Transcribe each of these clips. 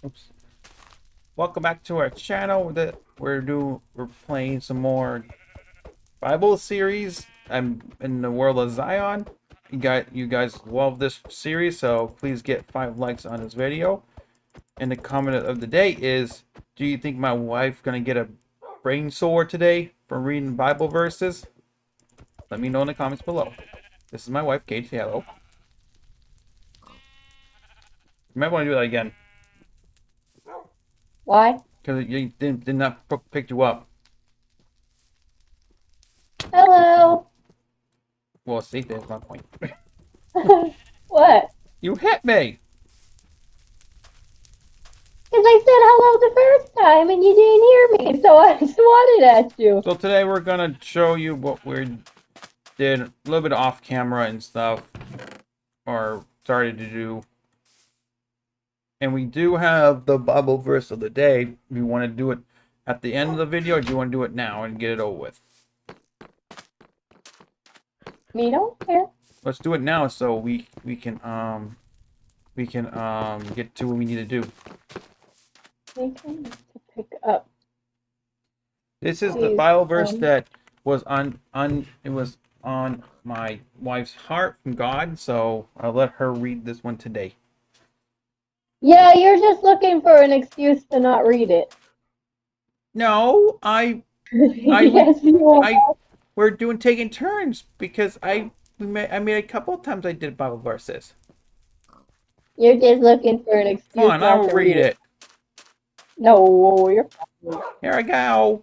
Oops. Welcome back to our channel. We're playing some more Bible series. I'm in the world of Zion. You guys love this series, so please get 5 likes on this video. And the comment of the day is: do you think my wife gonna get a brain sore today from reading Bible verses? Let me know in the comments below. This is my wife, Kate. Say hello. You might want to do that again Why? because you did not pick you up. Hello. Well, see, there's my point. What? You hit me. Because I said hello the first time and you didn't hear me, so I swatted at you. So today we're gonna show you what we did a little bit off camera and stuff, or started to do. And we do have the Bible verse of the day. If you want to do it at the end of the video, or do you want to do it now and get it over with? Me don't care. Let's do it now so we can get to what we need to do. We can to pick up This is the these. Bible verse that was on my wife's heart from God, so I'll let her read this one today. Yeah, you're just looking for an excuse to not read it. No, I would Yes, you I are. we're doing taking turns because I made a couple of times I did Bible verses. You're just looking for an Come excuse on, I not will to read read it. it. No, you're fine. Here I go.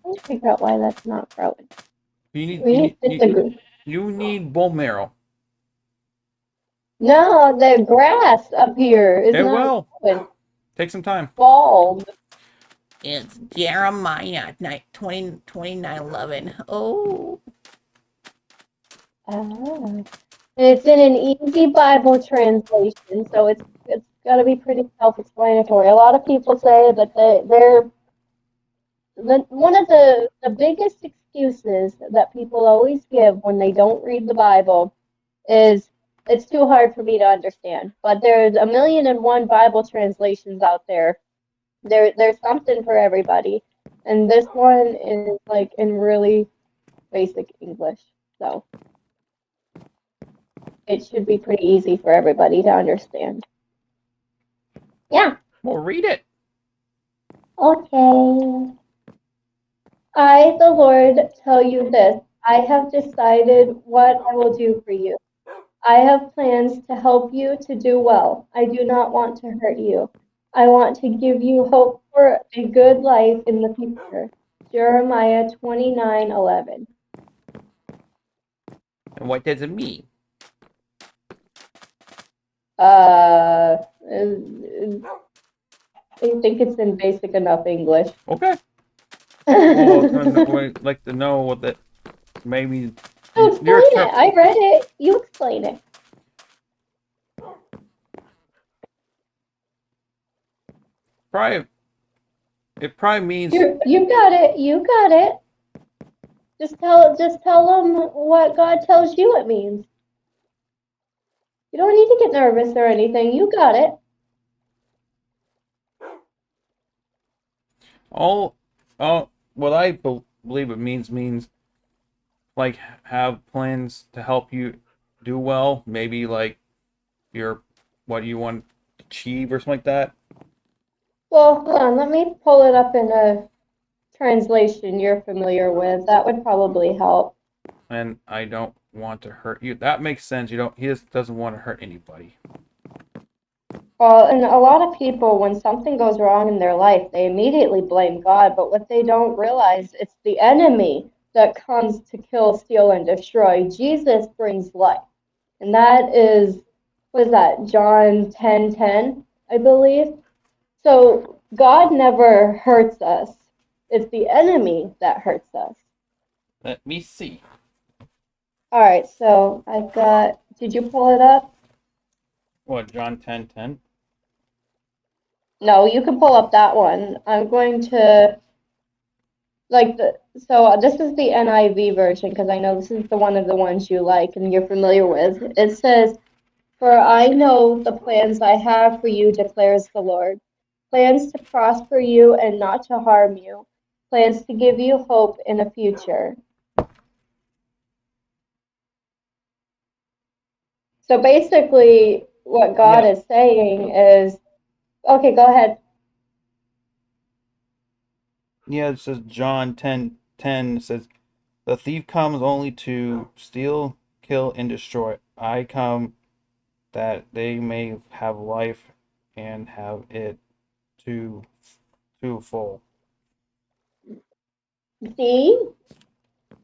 Let's figure out why that's not growing. you need We you need need just a good. you need bone marrow. No, the grass up here is It not will growing. take some time. Bald. It's Jeremiah 29:11. Oh, Ah. It's in an easy Bible translation, so it's got to be pretty self-explanatory. A lot of people say that one of the biggest excuses that people always give when they don't read the Bible is it's too hard for me to understand. But there's a million and one Bible translations out there. There's something for everybody, and this one is like in really basic English, so it should be pretty easy for everybody to understand. Yeah. Well, read it. Okay. I, the Lord, tell you this. I have decided what I will do for you. I have plans to help you to do well. I do not want to hurt you. I want to give you hope for a good life in the future. Jeremiah 29:11. And what does it mean? Uh, I think it's in basic enough English. Okay. Well, I'd like to know what that maybe So explain your it. I read it. You explain it. probably it probably means You got it. You got it. Just tell them what God tells you it means. You don't need to get nervous or anything. You got it. all what I believe it means like have plans to help you do well, maybe like your what you want to achieve or something like that. Well, hold on. Let me pull it up in a translation you're familiar with. That would probably help. And I don't want to hurt you. That makes sense. You don't. He just doesn't want to hurt anybody. Well, and a lot of people, when something goes wrong in their life, they immediately blame God. But what they don't realize, it's the enemy that comes to kill, steal, and destroy. Jesus brings life. And that is, what is that, John 10:10, I believe. So God never hurts us. It's the enemy that hurts us. Let me see. All right, so I've got, did you pull it up? What, John 10:10? No, you can pull up that one. I'm going to, This is the NIV version because I know this is the one of the ones you like and you're familiar with. It says, "For I know the plans I have for you, declares the Lord. Plans to prosper you and not to harm you. Plans to give you hope in a future." So basically, what God Yeah. is saying is, okay, go ahead. Yeah, it says John 10:10 says, "The thief comes only to steal, kill, and destroy. I come that they may have life and have it to full." See?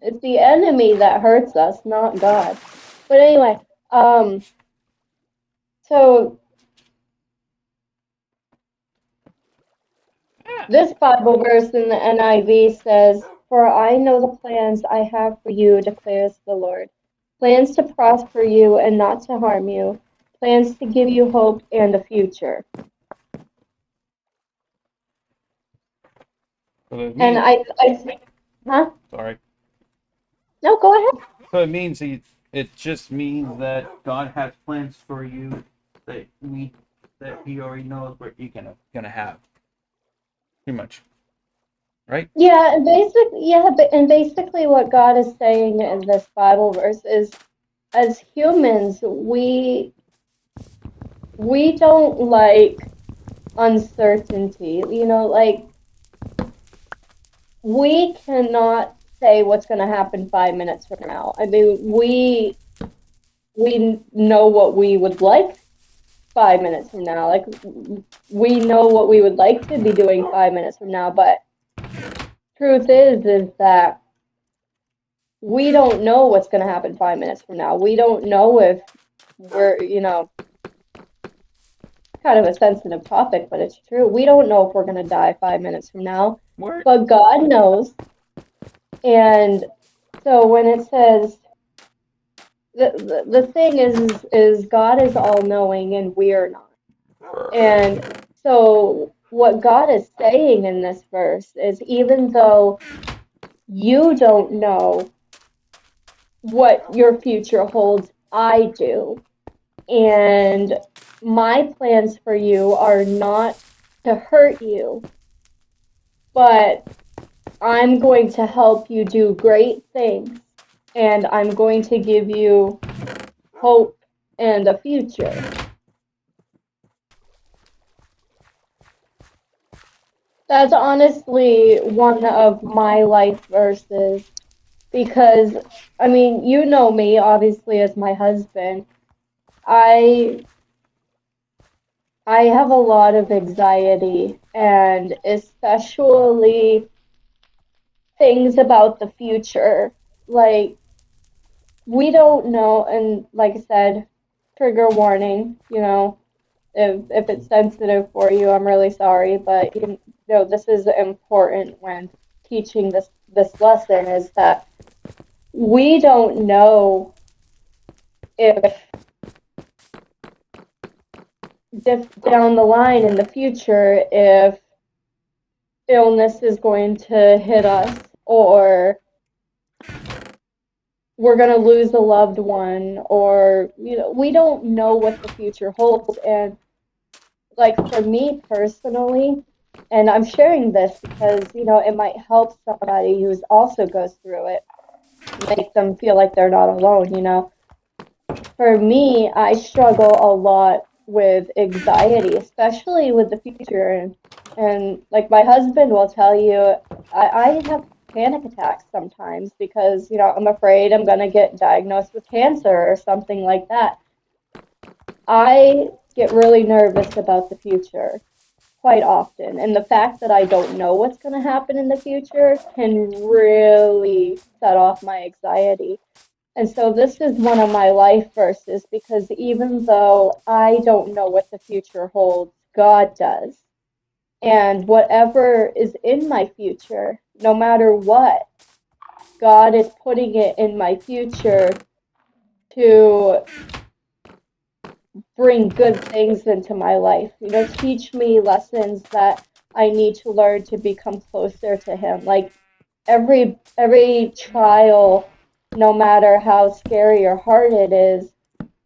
It's the enemy that hurts us, not God. But anyway, so this Bible verse in the NIV says, "For I know the plans I have for you, declares the Lord. Plans to prosper you and not to harm you. Plans to give you hope and a future." So it And means, huh? sorry. No, go ahead. So it just means that God has plans for you that He already knows what you're gonna have. Pretty much, right? Yeah, and basically what God is saying in this Bible verse is, as humans, we don't like uncertainty. Like we cannot say what's going to happen 5 minutes from now. I mean, we know what we would like 5 minutes from now. Like we know what we would like to be doing 5 minutes from now, but truth is that we don't know what's going to happen 5 minutes from now. We don't know if we're, kind of a sensitive topic, but it's true. We don't know if we're going to die 5 minutes from now, Where but God knows. And so when it says, the thing is God is all knowing and we are not. And so what God is saying in this verse is, even though you don't know what your future holds, I do. And my plans for you are not to hurt you, but I'm going to help you do great things, and I'm going to give you hope and a future. That's honestly one of my life verses because, I mean, you know me, obviously, as my husband. I I have a lot of anxiety, and especially things about the future. Like, we don't know, and like I said, trigger warning, if it's sensitive for you, I'm really sorry, but this is important when teaching this lesson, is that we don't know if down the line in the future if illness is going to hit us, or we're going to lose a loved one, or we don't know what the future holds. And like for me personally, and I'm sharing this because it might help somebody who also goes through it, make them feel like they're not alone. For me, I struggle a lot with anxiety, especially with the future. And like my husband will tell you, I have panic attacks sometimes because, I'm afraid I'm going to get diagnosed with cancer or something like that. I get really nervous about the future quite often. And the fact that I don't know what's going to happen in the future can really set off my anxiety. And so this is one of my life verses because even though I don't know what the future holds, God does. And whatever is in my future, no matter what, God is putting it in my future to bring good things into my life. Teach me lessons that I need to learn to become closer to Him. Like every trial, no matter how scary or hard it is,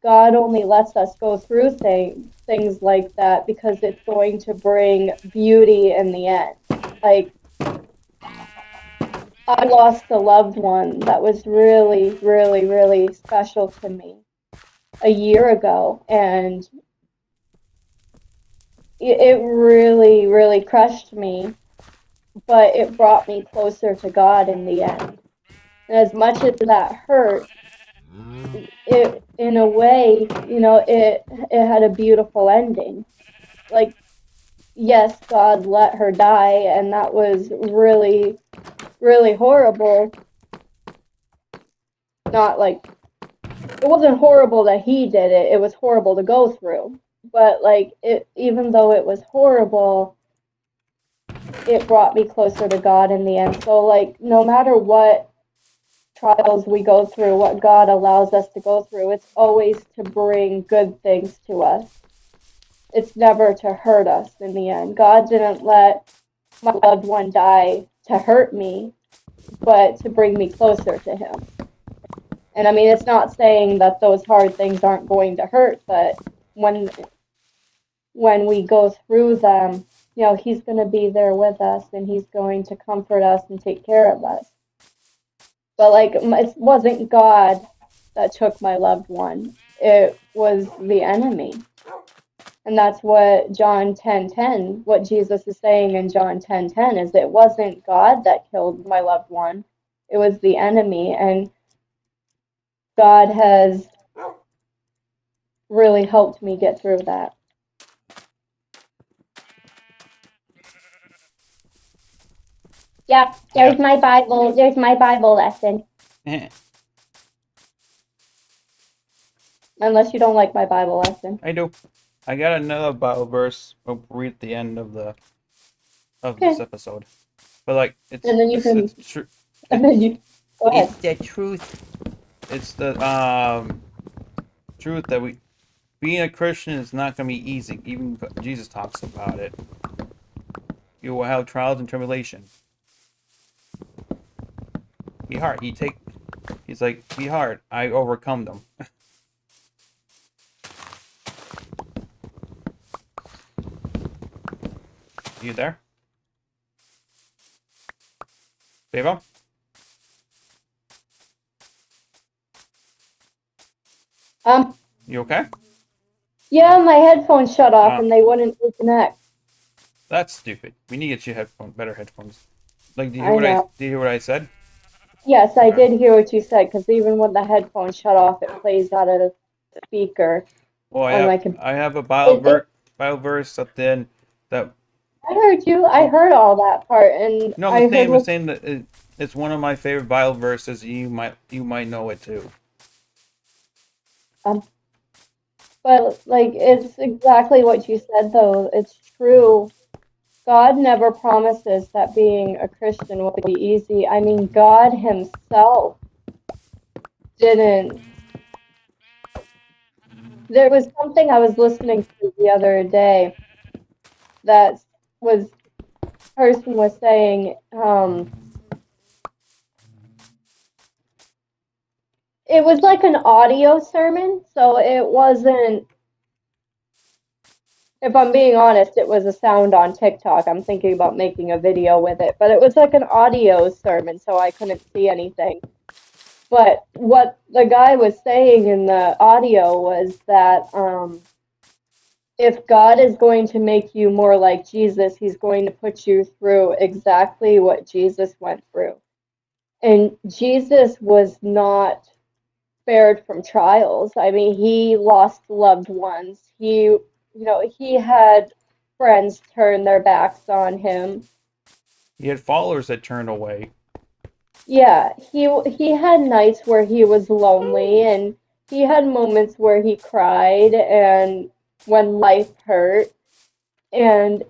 God only lets us go through things like that because it's going to bring beauty in the end. Like, I lost a loved one that was really, really, really special to me a year ago, and it really, really crushed me, but it brought me closer to God in the end. And as much as that hurt, it, in a way, it had a beautiful ending. Like, yes, God let her die, and that was really, really horrible. Not like, it wasn't horrible that he did it, it was horrible to go through. But like, it, even though it was horrible, it brought me closer to God in the end. So like, no matter what trials we go through, what God allows us to go through, it's always to bring good things to us. It's never to hurt us in the end. God didn't let my loved one die to hurt me, but to bring me closer to him. And I mean, it's not saying that those hard things aren't going to hurt, but when we go through them, he's going to be there with us, and he's going to comfort us and take care of us. But like, it wasn't God that took my loved one, it was the enemy. And that's what John 10:10, what Jesus is saying in John 10:10, is it wasn't God that killed my loved one, it was the enemy. And God has really helped me get through that. Yeah, there's my Bible. There's my Bible lesson. Unless you don't like my Bible lesson. I do. I got another Bible verse. We'll read at the end of this episode. But like, it's and then you can. It's true. And then you go ahead. It's the truth. It's the truth that being a Christian is not going to be easy. Even Jesus talks about it. You will have trials and tribulation. Be hard. He's like, be hard. I overcome them. You there? Devo? You okay? Yeah, my headphones shut off and they wouldn't reconnect. That's stupid. We need to get you better headphones. Like, did you hear what I said? Yes, I did hear what you said, because even when the headphones shut off, it plays out of the speaker. Well, I have a Bible verse up then that. I heard you. I heard all that part, and no, I'm saying that it's one of my favorite Bible verses. You might know it too. But like, it's exactly what you said, though. It's true. God never promises that being a Christian will be easy. I mean, God himself didn't. There was something I was listening to the other day that person was saying, it was like an audio sermon, so it wasn't, if I'm being honest, it was a sound on TikTok. I'm thinking about making a video with it, but it was like an audio sermon, so I couldn't see anything. But what the guy was saying in the audio was that if God is going to make you more like Jesus, he's going to put you through exactly what Jesus went through. And Jesus was not spared from trials. I mean, he lost loved ones. He had friends turn their backs on him. He had followers that turned away. Yeah, he had nights where he was lonely, and he had moments where he cried and when life hurt. And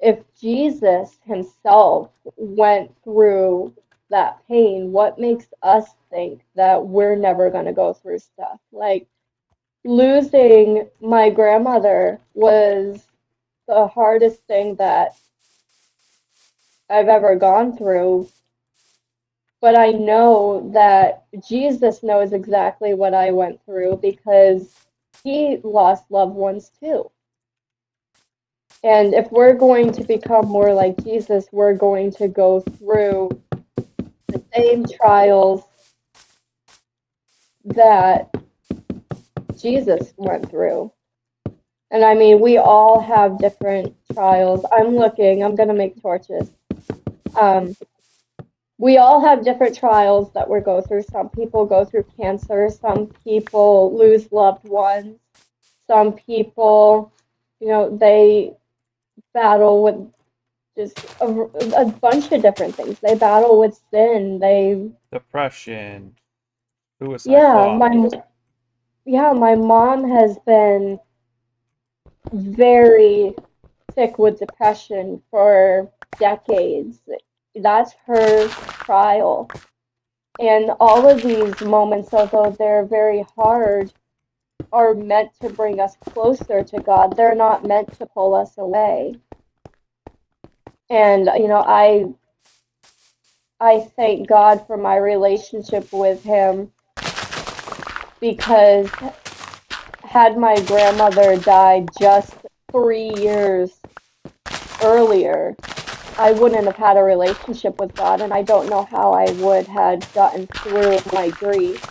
if Jesus himself went through that pain, what makes us think that we're never going to go through stuff? Like, losing my grandmother was the hardest thing that I've ever gone through. but I know that Jesus knows exactly what I went through because he lost loved ones too. And if we're going to become more like Jesus, we're going to go through the same trials that Jesus went through. And I mean, we all have different trials. I'm going to make torches. Um, we all have different trials that we go through. Some people go through cancer, some people lose loved ones, some people, they battle with just a bunch of different things. They battle with sin. Depression, suicide Yeah, thoughts. my mom has been very sick with depression for decades. That's her trial. And all of these moments, although they're very hard, are meant to bring us closer to God. They're not meant to pull us away. And I thank God for my relationship with him because had my grandmother died just 3 years earlier, I wouldn't have had a relationship with God, and I don't know how I would have gotten through my grief.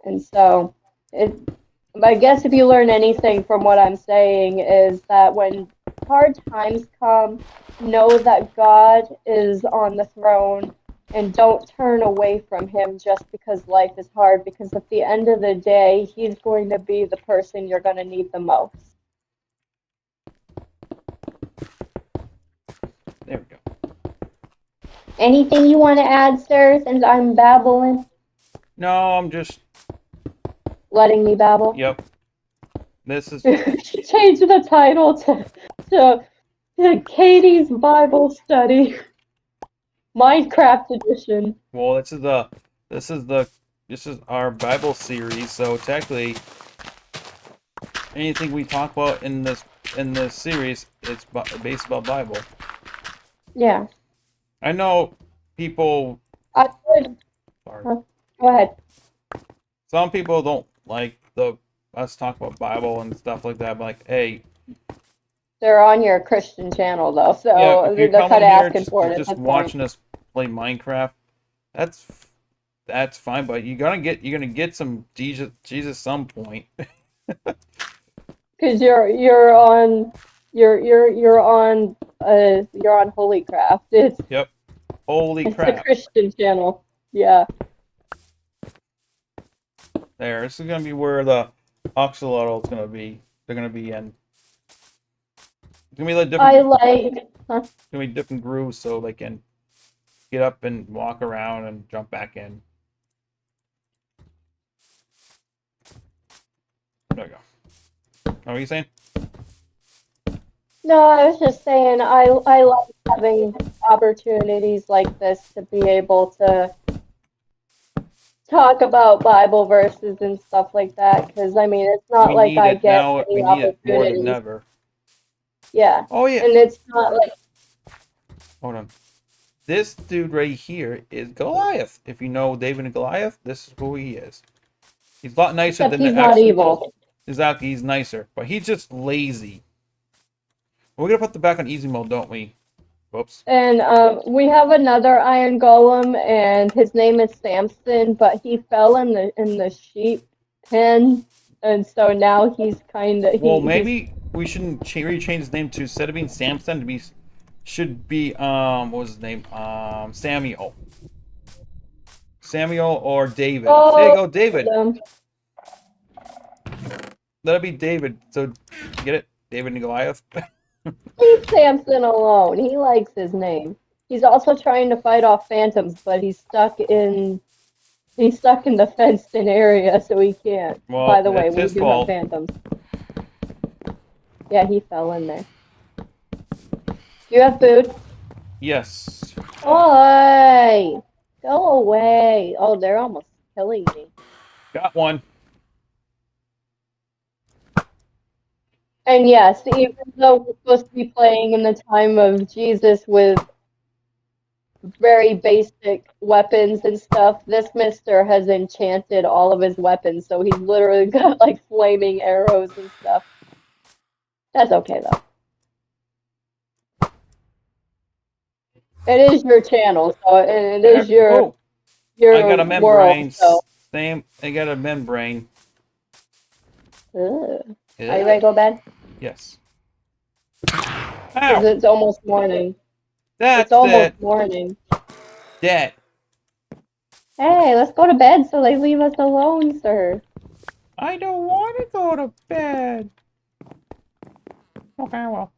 And so, I guess if you learn anything from what I'm saying is that when hard times come, know that God is on the throne and don't turn away from him just because life is hard, because at the end of the day, he's going to be the person you're going to need the most. There we go. Anything you want to add, sir, since I'm babbling? No, I'm just. Letting me babble? Yep. This is. Change the title to Katie's Bible Study, Minecraft Edition. Well, this is our Bible series. So technically, anything we talk about in this series, it's based about Bible. Yeah. I know people. I would. Sorry. Go ahead. Some people don't like us talk about Bible and stuff like that. But like, hey, They're on your Christian channel though, yeah, so if you're they're coming kind of here asking just for it at just this point. watching us play Minecraft, that's fine. But you're gonna get some Jesus some point. Because you're on Holycraft. Yep. Holy It's a crap. Christian channel. Yeah. There. This is gonna be where the axolotl is gonna be. They're gonna be in. It's gonna be like different. I like. Huh? It's gonna be different grooves so they can get up and walk around and jump back in. There we go. What are you saying? No, I was just saying I like having opportunities like this to be able to talk about Bible verses and stuff like that. Because I mean, it's not We like need I it get now. many We need it more than opportunities. ever. Yeah, Oh yeah. and it's not like Hold on. This dude right here is Goliath. If you know David and Goliath, this is who he is. He's a lot nicer except than he's the not actual. evil. Exactly, he's nicer, but he's just lazy. We're gonna put the back on easy mode, don't we? Whoops. And we have another iron golem, and his name is Samson, but he fell in the sheep pen, and so now he's kind of Well, he's maybe we shouldn't change his name to instead of being Samson to be should be what was his name? Samuel. Samuel or David. There you go, David. um, That'll be David. So get it? David and Goliath. leave Samson alone. He likes his name. He's also trying to fight off phantoms, but he's stuck in the fenced-in area, so he can't. Well, By the way, it's we his do have fault. phantoms. Yeah, he fell in there. Do you have food? Yes. Oi! Go away. Oh, they're almost killing me. Got one. And yes, even though we're supposed to be playing in the time of Jesus with very basic weapons and stuff. This mister has enchanted all of his weapons, so he's literally got like flaming arrows and stuff. That's okay though. It is your channel, so it is Oh, your I got a world, membrane. so. Same. I got a membrane. Ugh. Are you Yeah. ready to go to bed? Yes. Because Ow! it's almost morning. It's That's almost it. morning. Dead. Hey, let's go to bed so they leave us alone, sir. I don't want to go to bed. Okay, well.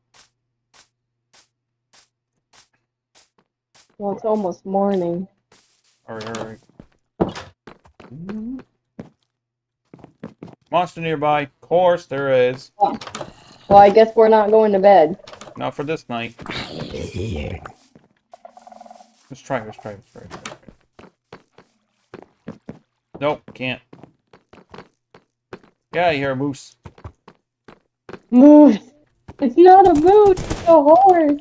Well, it's almost morning. Alright. Monster nearby. Of course there is. Well, I guess we're not going to bed. Not for this night. Let's try. Nope, can't. Get out of here, moose. Moose! It's not a moose, it's a horse!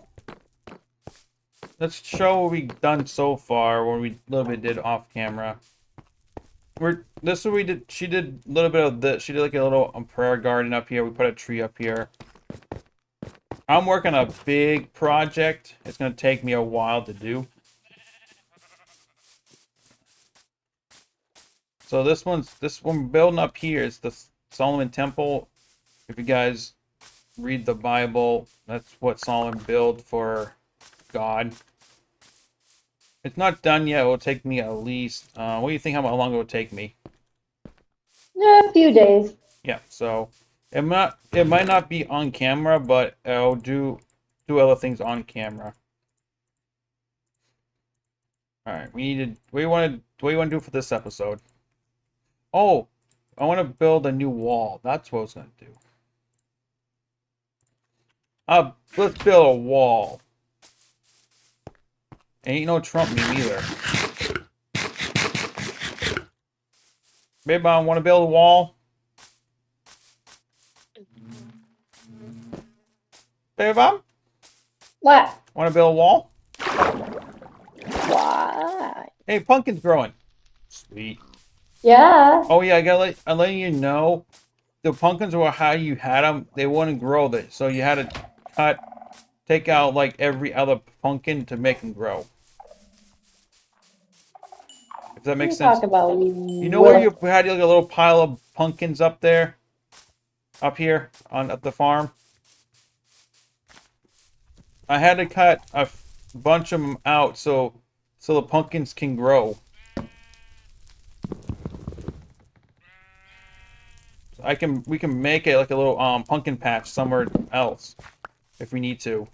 Let's show what we've done so far, what we a little bit did off camera. This is what we did. She did a little bit of this. She did like a little prayer garden up here. We put a tree up here. I'm working a big project. It's gonna take me a while to do. So this one building up here is the Solomon Temple. If you guys read the Bible, that's what Solomon built for God. It's not done yet. It will take me at least. What do you think? How long it will take me? A few days. Yeah. So it might not be on camera, but I'll do other things on camera. All right. We needed. What do you want to do for this episode? Oh, I want to build a new wall. That's what I was gonna do. Let's build a wall. Ain't no Trump meme either. Babe, I want to build a wall. Babe, What? want to build a wall? Why? Hey, pumpkin's growing. Sweet. Yeah. Oh yeah, I'm letting you know, the pumpkins were how you had them. They wouldn't grow that, so you had to take out like every other pumpkin to make them grow. If that makes sense. Talk about You know where you had like a little pile of pumpkins up there, up here at the farm. I had to cut a bunch of them out so the pumpkins can grow. We can make it like a little pumpkin patch somewhere else if we need to.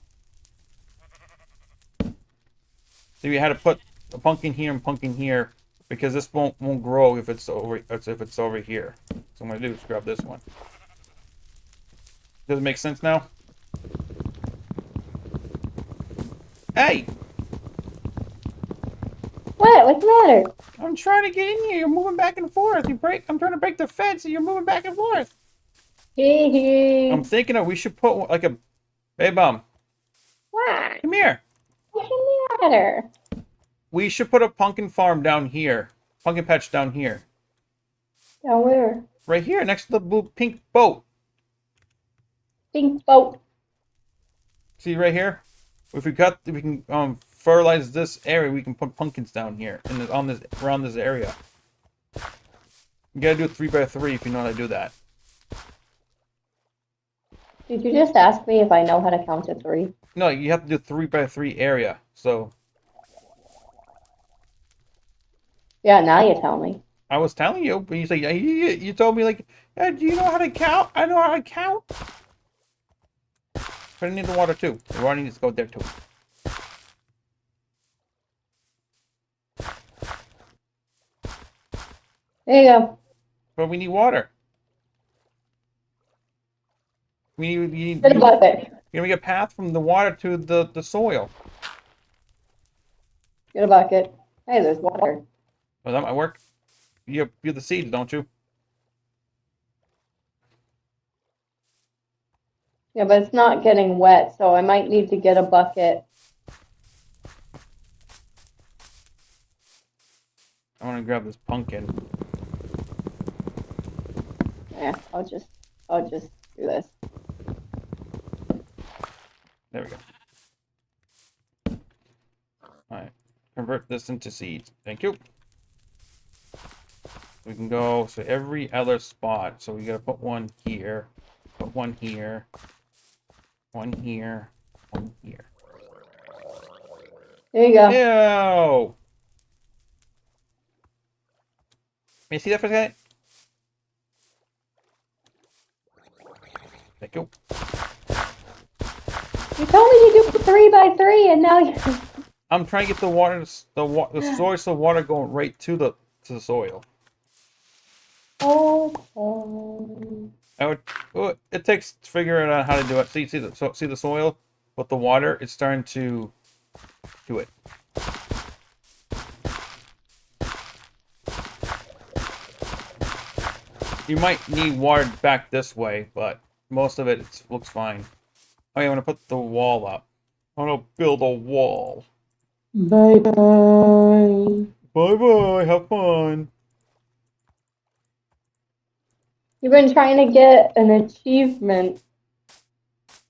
So you had to put a pumpkin here and pumpkin here because this won't grow if it's over here. So I'm gonna do is grab this one. Does it make sense now? Hey! What? What's the matter? I'm trying to get in here. You're moving back and forth. I'm trying to break the fence and you're moving back and forth. Hee hee. I'm thinking we should put like a... Hey, Bum. What? Come here. What's the matter? We should put a pumpkin farm down here. Pumpkin patch down here. Down where? Right here, next to the blue pink boat. Pink boat. See right here? If we can fertilize this area, we can put pumpkins down here and around this area. You gotta do it 3x3 if you know how to do that. Did you just ask me if I know how to count to 3? No, you have to do 3x3 area. So Yeah, now you tell me. I was telling you, but you say you told me like, do you know how to count? I know how to count. But I need the water too. The water needs to go there too. There you go. But we need water. We need Get a bucket. you make a path from the water to the soil. Get a bucket. Hey, there's water. Oh, that might work. You have the seeds, don't you? Yeah, but it's not getting wet, so I might need to get a bucket. I want to grab this pumpkin. Yeah, I'll just do this. There we go. Alright. Convert this into seeds. Thank you. We can go so every other spot. So we gotta put one here. Put one here. One here. One here. There you go. Ew! May I see that for a second? Thank you. You told me to do 3 by 3, and now you. I'm trying to get the water, the source of water going right to the soil. Oh. Well, it takes figuring out how to do it. See the soil with the water. It's starting to do it. You might need water back this way, but most of it looks fine. Oh, yeah, I'm gonna put the wall up. I'm gonna build a wall. Bye bye. Bye bye. Have fun. You've been trying to get an achievement.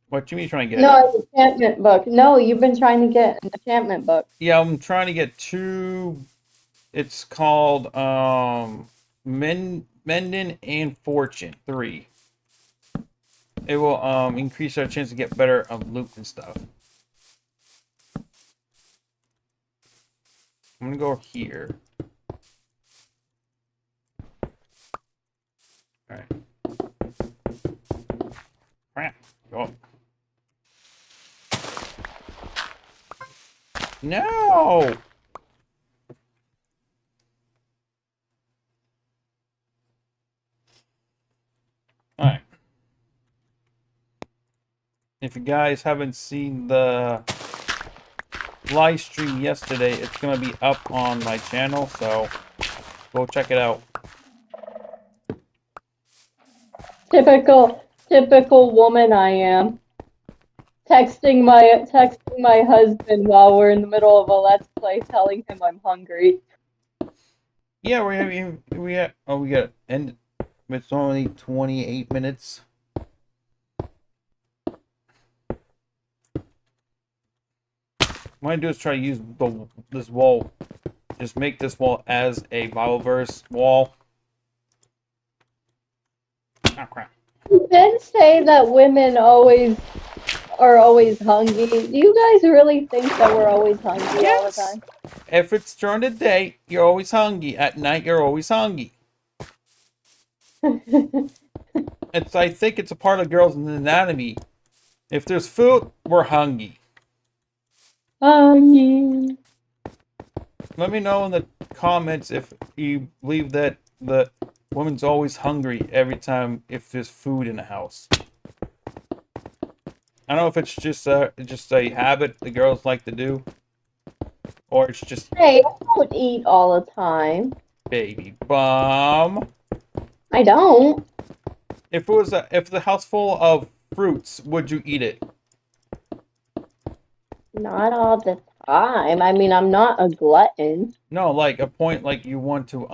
What you mean trying to get? No, an enchantment book. No, you've been trying to get an enchantment book. Yeah, I'm trying to get 2. It's called Mending and Fortune 3. It will increase our chance to get better loot and stuff. I'm gonna go here. Alright. Crap. Go. No! Alright. If you guys haven't seen the live stream yesterday, it's gonna be up on my channel, so go check it out. Typical woman I am. Texting my husband while we're in the middle of a let's play, telling him I'm hungry. Yeah, we got end. It's only 28 minutes. What I do is try to use this wall. Just make this wall as a Bibleverse wall. Oh crap. You did say that women are always hungry. Do you guys really think that we're always hungry all the time? If it's during the day, you're always hungry. At night, you're always hungry. I think it's a part of girls' anatomy. If there's food, we're hungry. Hungry. Let me know in the comments if you believe that the woman's always hungry every time if there's food in the house. I don't know if it's just a habit the girls like to do, or it's just Hey, I don't eat all the time. baby bum. I don't. If the house full of fruits, would you eat it? Not all the time. I mean, I'm not a glutton. No, like a point like you want to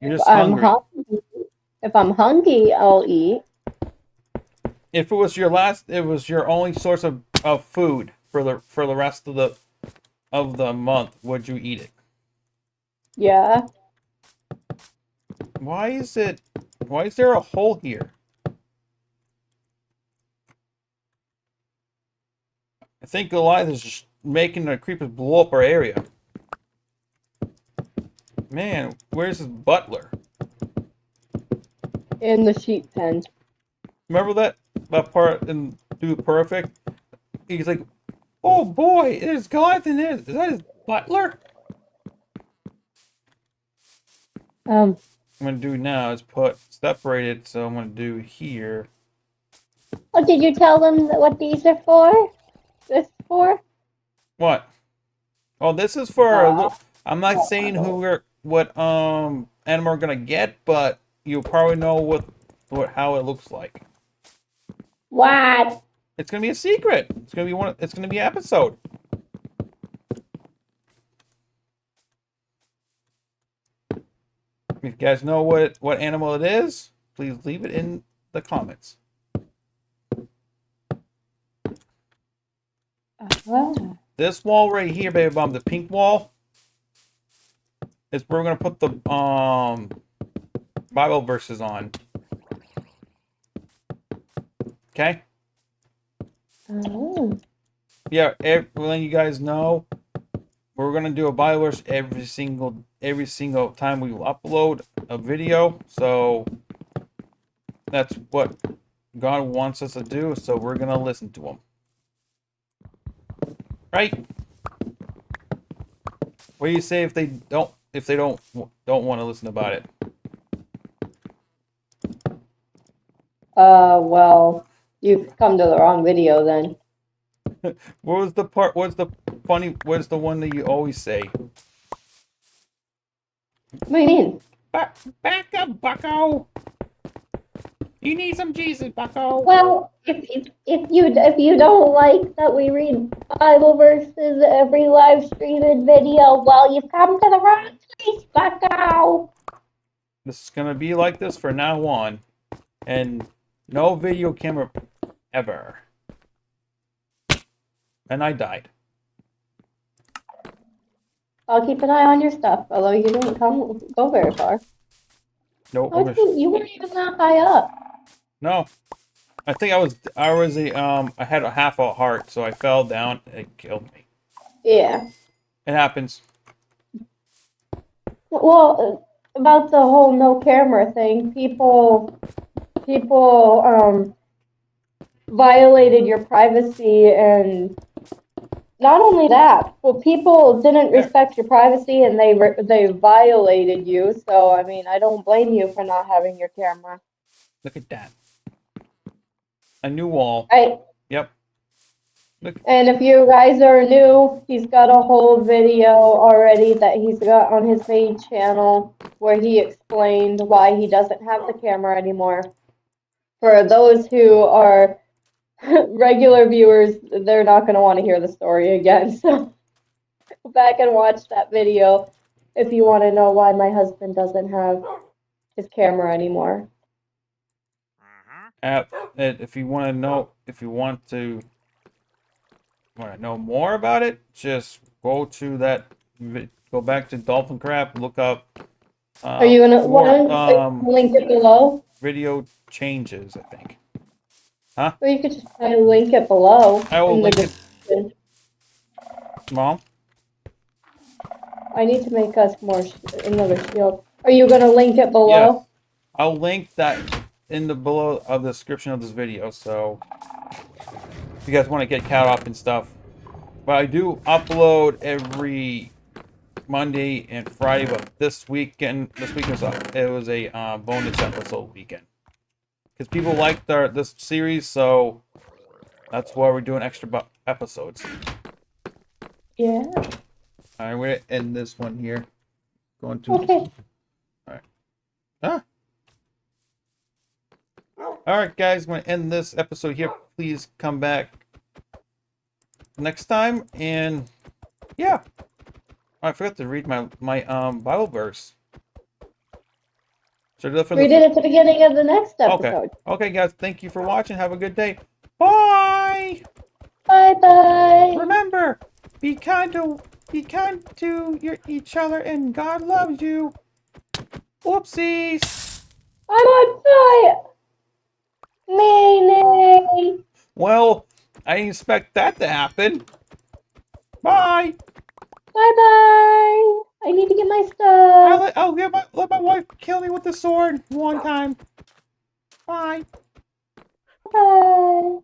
you're just I'm hungry. hungry. If I'm hungry, I'll eat. If it was your only source of food for the rest of the month, would you eat it? Yeah. Why is there a hole here? I think Goliath is just making the creepers blow up our area. Man, where's his butler? In the sheep pen. Remember that part in Dude Perfect? He's like, oh boy, there's Goliath in there. Is that his butler? What I'm gonna do now is separate it. So I'm gonna do here. Oh, did you tell them what these are for? This is for? What? Oh, this is for. I'm not saying what animal we're gonna get, but you'll probably know how it looks like. What? It's gonna be a secret. It's gonna be It's gonna be an episode. If you guys know what animal it is, please leave it in the comments. This wall right here, baby bomb, the pink wall, is where we're gonna put the Bible verses on. Okay? Oh. Yeah, letting you guys know, we're gonna do a Bible verse every single time we upload a video. So that's what God wants us to do. So we're gonna listen to Him, right? What do you say if they don't want to listen about it? Well, you've come to the wrong video then. What was the part? What's the one that you always say? What do you mean? Back up, Bucko. You need some Jesus, Bucko. Well, if you don't like that we read Bible verses every live streamed video, well, you've come to the wrong place, Bucko. This is gonna be like this for now on, and no video camera ever. And I died. I'll keep an eye on your stuff, although you didn't go very far. No, You weren't even that high up. no. I think I had a half a heart, so I fell down and it killed me. Yeah. It happens. Well, about the whole no camera thing, people violated your privacy, and not only that, well, people didn't respect your privacy and they violated you. So I mean, I don't blame you for not having your camera. Look at that. A new wall. Right. Yep. Look. And if you guys are new, he's got a whole video already that he's got on his main channel where he explained why he doesn't have the camera anymore. For those who are regular viewers, they're not going to want to hear the story again. So go back and watch that video if you want to know why my husband doesn't have his camera anymore. If you want to know more about it, just go to go back to Dolphin Crap, look up. Are you gonna link it below? Video changes, I think. Or you could just try to link it below. I will link it. Mom? I need to make us another shield. Are you gonna link it below? Yes. I'll link that in the below of the description of this video, so if you guys want to get caught up and stuff. But I do upload every Monday and Friday, but this week was a bonus episode weekend. Because people like this series, so that's why we're doing extra episodes. Yeah. Alright, we're gonna end this one here. Going to. Okay. Alright. Alright, guys, I'm gonna end this episode here. Please come back next time, and yeah. I forgot to read my Bible verse. Should I do that Read it at the beginning of the next episode. Okay. Okay, guys. Thank you for watching. Have a good day. Bye. Bye bye. Remember, be kind to each other, and God loves you. Whoopsies. I'm on fire. Nay. Well, I didn't expect that to happen. Bye. Bye bye. I need to get my stuff. Let my wife kill me with the sword one time. Bye. Bye.